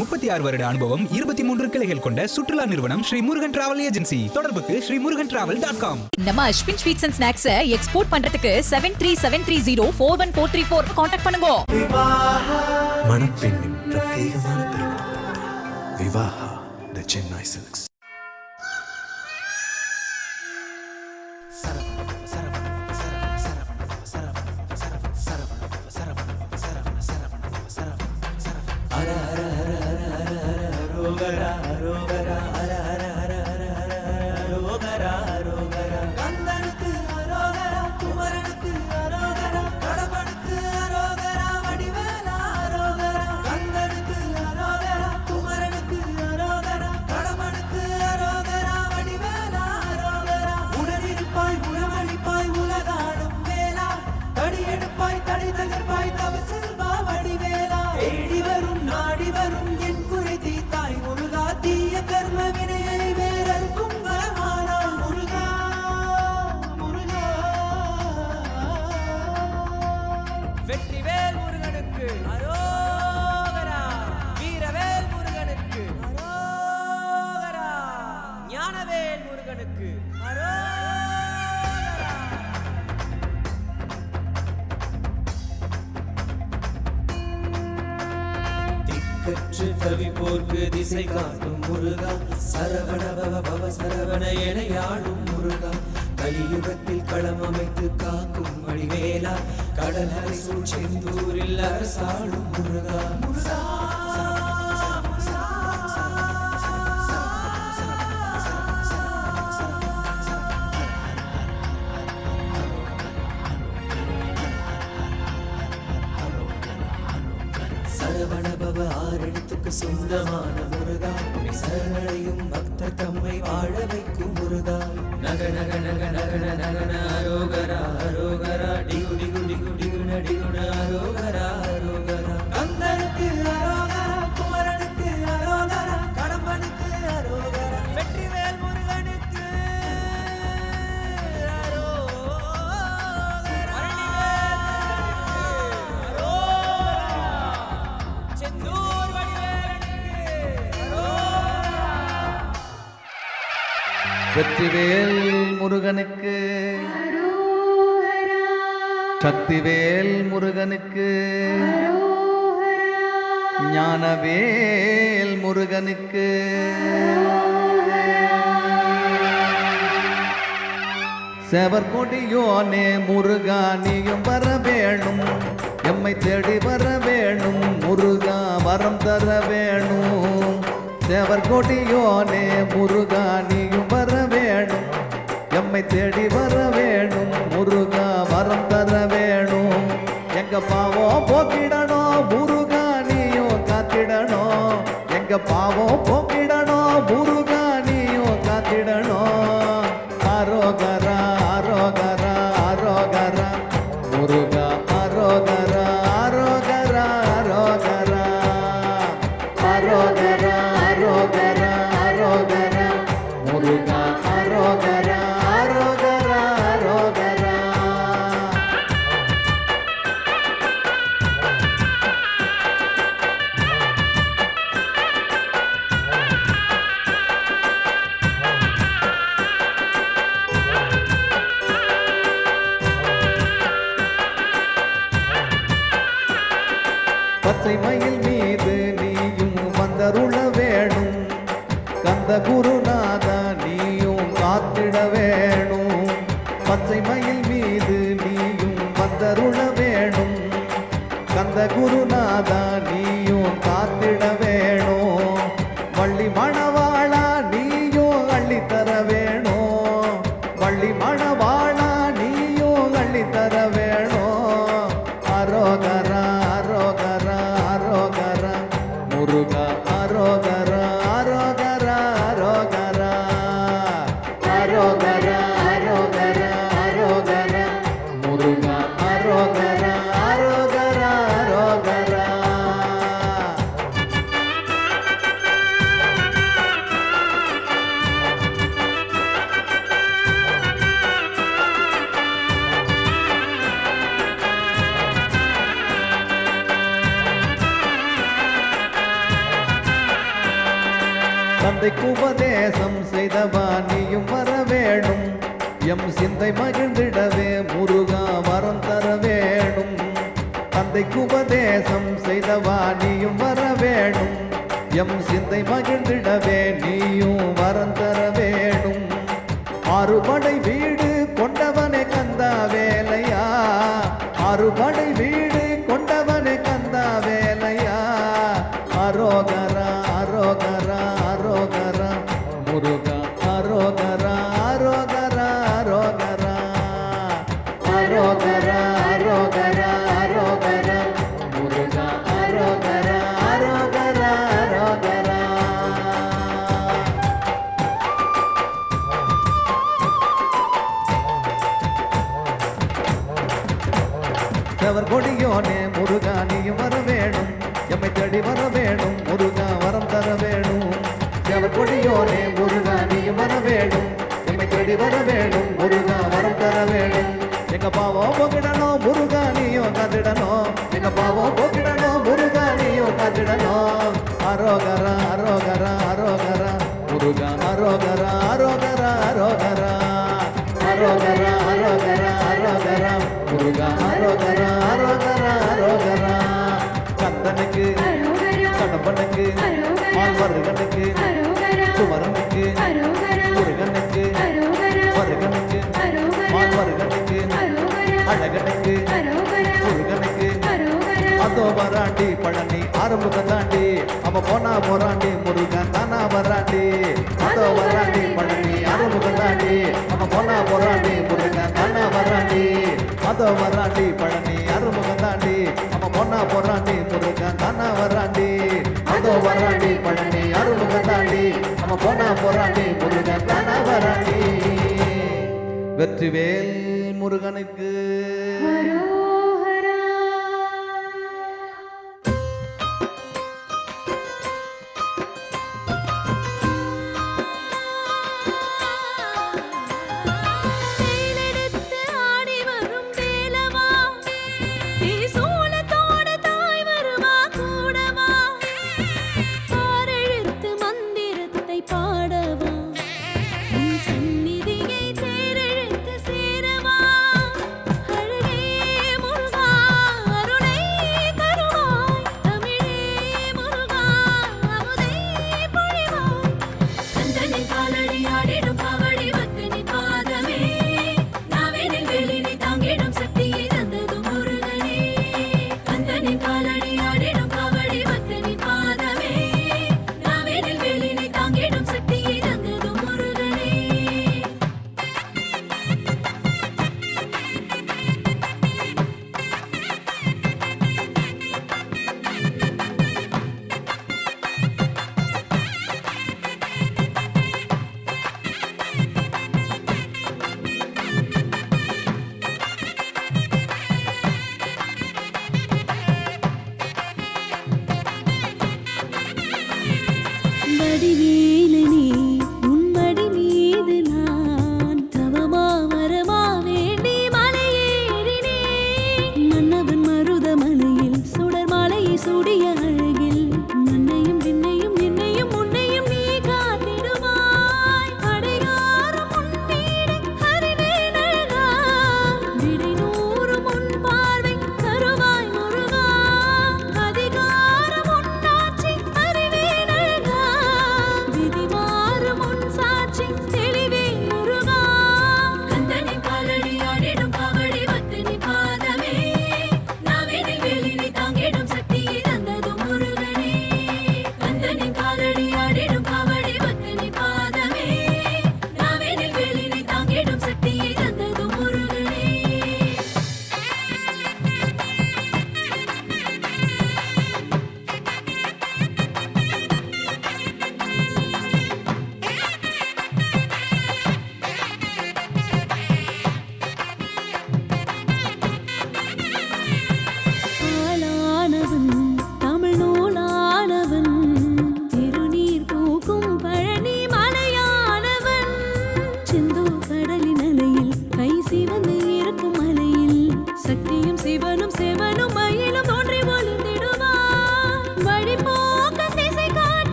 36 வருட அனுபவம், 23 கிளைகள் கொண்ட சுற்றுலா நிறுவனம் ஸ்ரீ முருகன் டிராவல் ஏஜென்சி. தொடர்புக்கு srimurugantravel.com. நம்ம Ashwin sweets and snacks export பண்றதுக்கு 7373041434 கான்டாக்ட் பண்ணுங்க. மணப்பெண்ணின் பிரத்யேகமான திருமணம் விவாஹா தி சென்னை சில்க்ஸ். வெற்றிவேல் முருகனுக்கு அரோகரா, வீரவேல் முருகனுக்கு அரோகரா, ஞானவேல் முருகனுக்கு அரோகரா. திக்கற்று தவிப்போர்க்கு திசை காட்டும் முருகா, சரவண பவ சரவண என யாழும் முருகா, கலியுகத்தில் களம் அமைத்து காக்கும் வடிவேலா, கடலரை சூழ் செந்தூரில் அரசாளும் முருகா. சரவண பவ ஆறெழுத்துக்கு சொந்தமான முருகா, சரணடையும் பக்தர் தம்மை வாழ வைக்கும் முருகா. நக நக நக நகன நகன அரோகரா அரோகரா, டிகு டிகு டிகு டிகுன டிகுன அரோகரா அரோகரா. கந்தனுக்கு அரோகரா, குமரனுக்கு அரோகரா, கடம்பனுக்கு அரோகரா, வெற்றிவேல் முருகனுக்கு அரோகரா, செந்தூர் வடிவேலனுக்கு அரோகரா. வெற்றிவேல் முருகனுக்கு, சக்திவேல் முருகனுக்கு, ஞானவேல் முருகனுக்கு, செவர்கொடியோனே முருகா நீயும் வர வேணும், எம்மை தேடி வர வேணும் முருகா, வரம் தர வேணும். செவர்கொடியோனே முருகா நீயும் வர வேணும், எம்மை தேடி வர வேணும் முருகா, வரம் தர வேணும். எங்க பாவம் போக்கிடணும் முருகா நீயும் காத்திடணும், எங்க பாவம் போக்கிடணும் முருகா நீயும் காத்திடணும். அரோகரா அரோகரா அரோகரா முருகா, அரோகரா அரோகரா அரோகரா அரோகரா அரோகரா அரோகரா முருகா, அரோகரா அரோகரா அரோகரா. பச்சை மயில் மீது நீயும் வந்தருள வேணும், கந்த குருநாதா நீயும் காத்திட வேணும். பச்சை மயில் மீது நீயும் வந்தருள வேணும், கந்த குருநாதா நீயும் காத்திட வேணும். வள்ளி மணவாளா நீயும் அள்ளி தர வேணும், வள்ளி மணவாளா நீயும் அள்ளி தர வேணும். அரோகரா அரோகரா அரோகரா முருகா, அரோகரா அரோகரா அரோகரா அரோகரா அரோகரா அரோகரா முருகா, அரோகரா அரோகரா அரோகரா. தந்தைக்கு உபதேசம் செய்தவா நீயும் வர வேணும் எம் சிந்தை மகிழ்ந்திடவே முருகா வரம் தர வேணும் தந்தைக்கு உபதேசம் செய்தவா நீயும் வர வேணும் எம் சிந்தை மகிழ்ந்திடவே நீயும் வரம் தர வேணும் ஆறுபடை வீடு கொண்டவனே கந்தா வேலையா ஆறுபடை வீடு கொண்டவனே கந்தா வேலையா அரோகரா அரோகரா அரோகரா முருகா அரோகரா அரோகரா அரோகரா அரோகரா அரோகரா அரோகரா முருகா அரோகரா அரோகரா அரோகரா செவர் கொடியோனே முருகா நீயும் வர வேணும் எம்மை தேடி வர வேணும் முருகா வரம் தர வேணும் செவர் கொடியோனே முருகா நீயும் வர வேணும் எம்மை தேடி வர வேணும் முருகா வரம் தர வேணும் எங்க பாவம் போக்கிடணும் முருகா நீயும் காத்திடணும் எங்க பாவம் போக்கிடணும் முருகா நீயும் காத்திடணும் அரோகரா அரோகரா அரோகரா முருகா அரோகரா அரோகரா அரோகரா அரோகரா அரோகரா அரோகரா முருகா அரோகரா அரோகரா அரோகரா கந்தனுக்கு கடம்பனுக்கு மால்வருகனுக்கு குமரனுக்கு முருகனுக்கு வருகனுக்கு மால்வருகனுக்கு அழகனுக்கு முருகனுக்கு அதோ வராண்டி பழனி ஆறுமுகம் தாண்டி அவ போனா போறாண்டி முருகன் தானா வராண்டி அதோ வராண்டி பழனி ஆறுமுகம் தாண்டி அவ போனா போறாண்டி முருகன் தானா வராண்டி அதோ வராண்டி பழனி ஆறுமுகம் தாண்டி அவ போனா போறாண்டி முருகன் தானா வராண்டி அதோ வராண்டி பழனி ஆறுமுகம் தாண்டி அவ போனா போறாண்டி முருகன் தானா வராண்டி வெற்றிவேல் முருகனுக்கு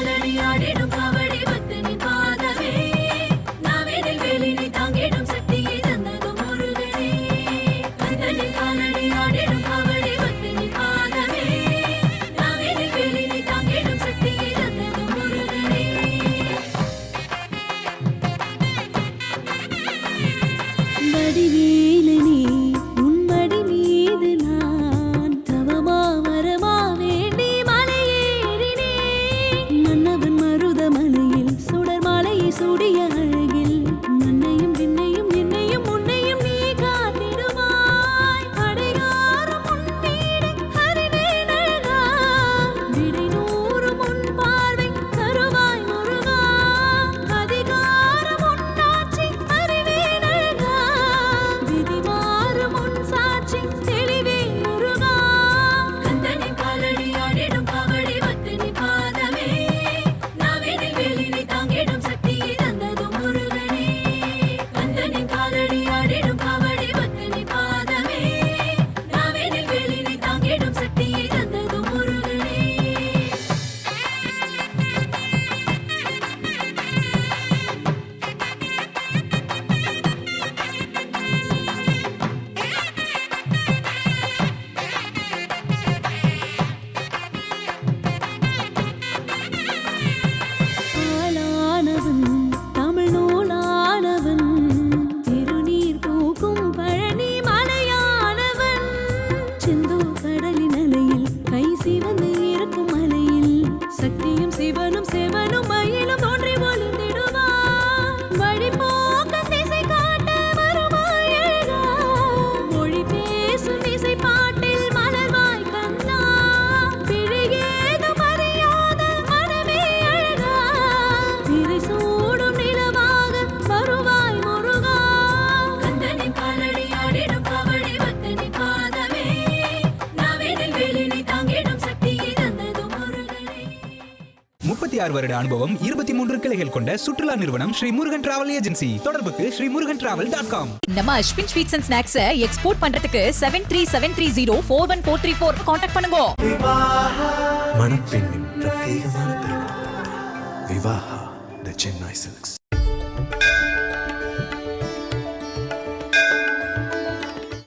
காலடி ஆடிடும் காவடி பக்தனின் பாதமே நாவேனில் வேலினை தாங்கிடும் சக்தியை தந்ததும் முருகனே கந்தனின் காலடி ஆடிடும் காவடி பக்தனின் பாதமே நாவேனில் வேலினை தாங்கிடும் சக்தியை தந்ததும் முருகனே வடிவேலனே உன் மடி மீது நான் தவமா வரமா வேண்டி மலையேறினேன் மன்னவன் மருத மலையில் சுடர் மாலையை சூடிய அழகில் மண்ணையும் விண்ணையும் என்னையும் உன்னையும் நீ காத்திடுவாய் அடையாறும் உன் வீடு அறிவேன் அழகா விடை நூறும் உன் பார்வை தருவாய் முருகா அதிகாரம் உன்னாட்சி அறிவேன் அழகா விதி மாறும் உன் சாட்சி தெளிவேன் முருகா கந்தனின் காலடி ஆடிடும் காவடி பக்தனின் பாதமே நாவேனில் வேலினை தாங்கிடும் சக்தியை தந்ததும் முருகனே கந்தனின் காலடி ஆடிடும் காவடி பக்தனின் பாதமே நாவேனில் வேலினை தாங்கிடும் சக்தியை தந்ததும் முருகனே ஆளானவன் தமிழ் நூலானவன் திருநீர் பூக்கும் பழனி மலையானவன் செந்தூர் கடலின் அலையில் கை சிவந்து இருக்கும் மலையில் சக்தியும் சிவனும் செவனும் மயிலும் தோன்றி ஒளிந்திடுவார் வழி போக்க திசை காட்ட வருவாய் அழகா மொழி பேசும் இசை பாட்டில் மலர்வாய் கண்ணா பிழையேதும் அறியாத மனமே அழகா திரை சூடும் நிலவாக வருவாய் முருகா கந்தனின் காலடி ஆடிடும் காவடி பக்தனின் பாதமே நாவேனில் வேலினை தாங்கிடும் சக்தியை தந்ததும் முருகனே 36 வருட அனுபவம் 23 கிளைகள் கொண்ட சுற்றுலா நிறுவனம் ஸ்ரீ முருகன் டிராவல் ஏஜென்சி. தொடர்புக்கு srimurugantravel.com. நம்ம Ashwin sweets and snacks export பண்றதுக்கு 7373041434 காண்டாக்ட் பண்ணுங்க. மணப்பெண்ணின் பிரத்யேகமான திருமணம் விவாஹா த சென்னை சில்க்ஸ்.